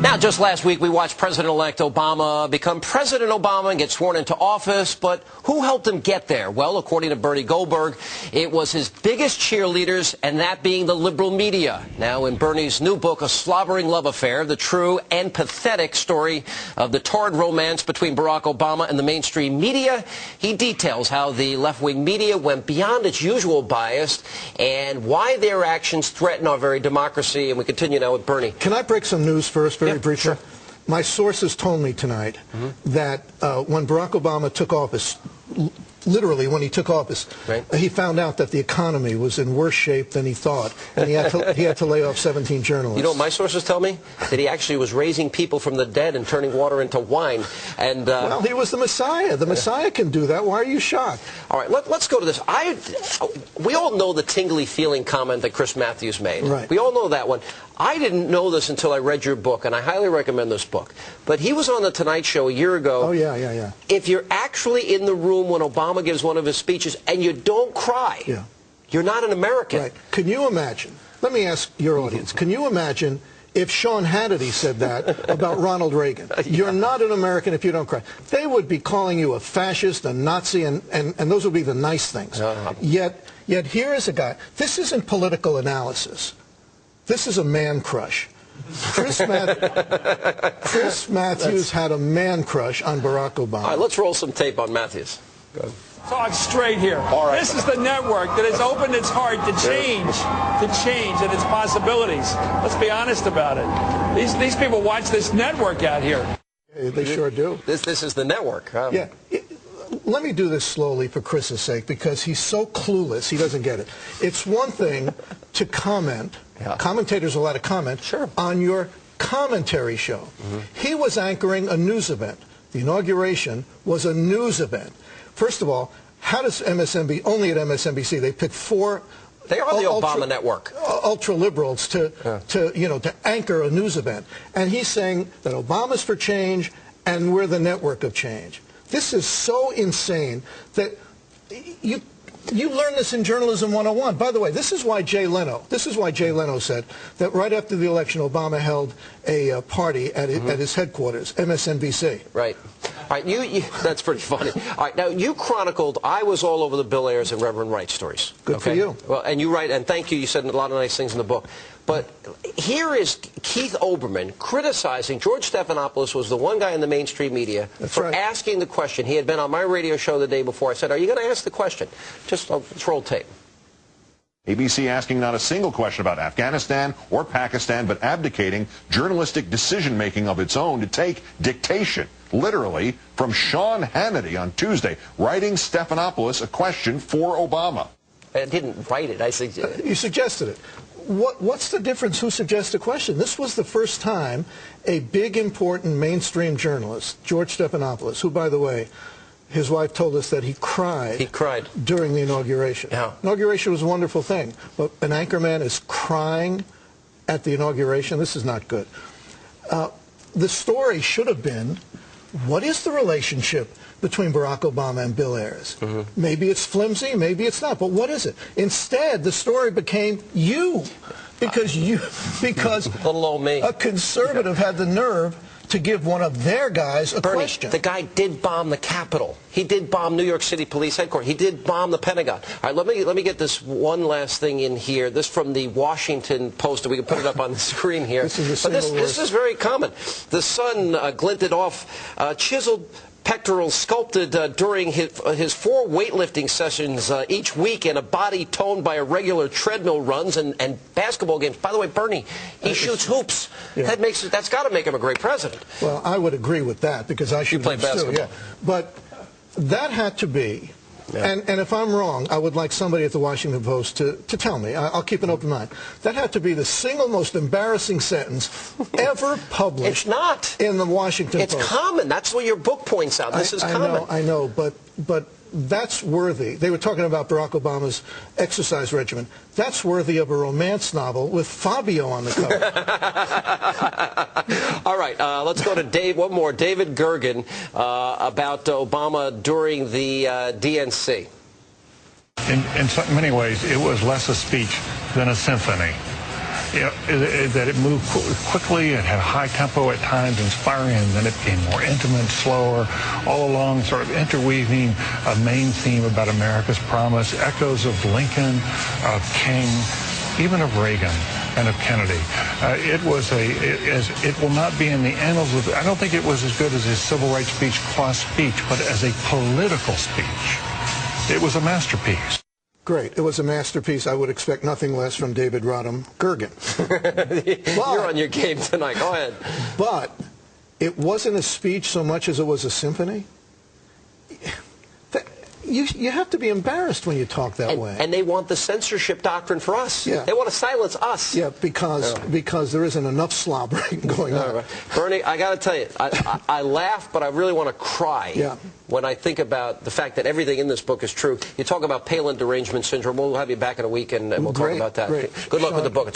Now, just last week, we watched President-elect Obama become President Obama and get sworn into office. But who helped him get there? Well, according to Bernie Goldberg, it was his biggest cheerleaders, and that being the liberal media. Now, in Bernie's new book, A Slobbering Love Affair, the true and pathetic story of the torrid romance between Barack Obama and the mainstream media, he details how the left-wing media went beyond its usual bias and why their actions threaten our very democracy. And we continue now with Bernie. Can I break some news first, very briefly? Sure. My sources told me tonight that when Barack Obama took office, literally when he took office, he found out that the economy was in worse shape than he thought, and he had to lay off 17 journalists. You know what my sources tell me? That he actually was raising people from the dead and turning water into wine. And well, he was the Messiah. The Messiah can do that. Why are you shocked? All right, let's go to this. We all know the tingly feeling comment that Chris Matthews made. Right. We all know that one. I didn't know this until I read your book, and I highly recommend this book. But he was on The Tonight Show a year ago. Oh, yeah. If you're actually in the room when Obama gives one of his speeches and you don't cry, you're not an American. Right. Can you imagine? Let me ask your audience. Can you imagine if Sean Hannity said that about Ronald Reagan? You're not an American if you don't cry. They would be calling you a fascist, a Nazi, and those would be the nice things. Yet here is a guy. This isn't political analysis. This is a man crush. Chris Matthews had a man crush on Barack Obama. All right, let's roll some tape on Matthews. Go ahead. Talk straight here. All right. This is the network that has opened its heart to change and its possibilities. Let's be honest about it. These people watch this network out here. They sure do. This is the network. Yeah. Let me do this slowly for Chris's sake, because he's so clueless, he doesn't get it. It's one thing to comment. Commentators are allowed to comment on your commentary show. He was anchoring a news event. The inauguration was a news event. First of all, how does MSNBC, only at MSNBC, they pick four... They are the Obama network. Ultra-liberals to anchor a news event. And he's saying that Obama's for change and we're the network of change. This is so insane that you learn this in Journalism 101. By the way, this is why Jay Leno said that right after the election, Obama held a party at his headquarters, MSNBC. Right. All right, that's pretty funny. All right, now you chronicled, I was all over the Bill Ayers and Reverend Wright stories. Good for you. Well, and you write, and thank you, you said a lot of nice things in the book. But here is Keith Olbermann criticizing George Stephanopoulos, was the one guy in the mainstream media, for asking the question. He had been on my radio show the day before. I said, are you going to ask the question? Let's roll tape. ABC asking not a single question about Afghanistan or Pakistan, but abdicating journalistic decision-making of its own to take dictation, literally, from Sean Hannity on Tuesday, writing Stephanopoulos a question for Obama. I didn't write it. I suggested You suggested it. What's the difference who suggests a question? This was the first time a big, important mainstream journalist, George Stephanopoulos, who, by the way, his wife told us that he cried during the inauguration. Inauguration was a wonderful thing, but an anchorman is crying at the inauguration. This is not good. The story should have been, what is the relationship between Barack Obama and Bill Ayers? Maybe it's flimsy, maybe it's not, but what is it? Instead, the story became you, because little old me. A conservative had the nerve to give one of their guys a question. The guy did bomb the Capitol. He did bomb New York City Police Headquarters. He did bomb the Pentagon. All right, let me get this one last thing in here. This from the Washington Post. We can put it up on the screen here. This is this is very common. The sun glinted off chiseled pectorals sculpted during his 4 weightlifting sessions each week, and a body toned by irregular treadmill runs and basketball games. By the way, Bernie, he shoots hoops. That's got to make him a great president. Well, I would agree with that, because I should play basketball. Too, But that had to be, and if I'm wrong, I would like somebody at the Washington Post to tell me. I'll keep an open mind. That had to be the single most embarrassing sentence ever published. It's not in the Washington Post. It's common. That's what your book points out. This is common. I know, but that's worthy. They were talking about Barack Obama's exercise regimen. That's worthy of a romance novel with Fabio on the cover. All right, let's go to one more. David Gergen about Obama during the DNC. In so many ways, it was less a speech than a symphony. that it moved quickly, it had a high tempo at times, inspiring, and then it became more intimate, slower, all along sort of interweaving a main theme about America's promise, echoes of Lincoln, of King, even of Reagan and of Kennedy. It will not be in the annals of, I don't think it was as good as his civil rights speech, but as a political speech, it was a masterpiece. Great. It was a masterpiece. I would expect nothing less from David Rodham Gergen. You're on your game tonight. Go ahead. But it wasn't a speech so much as it was a symphony. You have to be embarrassed when you talk that way. And they want the censorship doctrine for us. Yeah. They want to silence us. Yeah, because there isn't enough slobbering going on. Right. Bernie, I got to tell you, I laugh, but I really want to cry when I think about the fact that everything in this book is true. You talk about Palin derangement syndrome. We'll have you back in a week, and we'll talk about that. Great. Good luck with the book.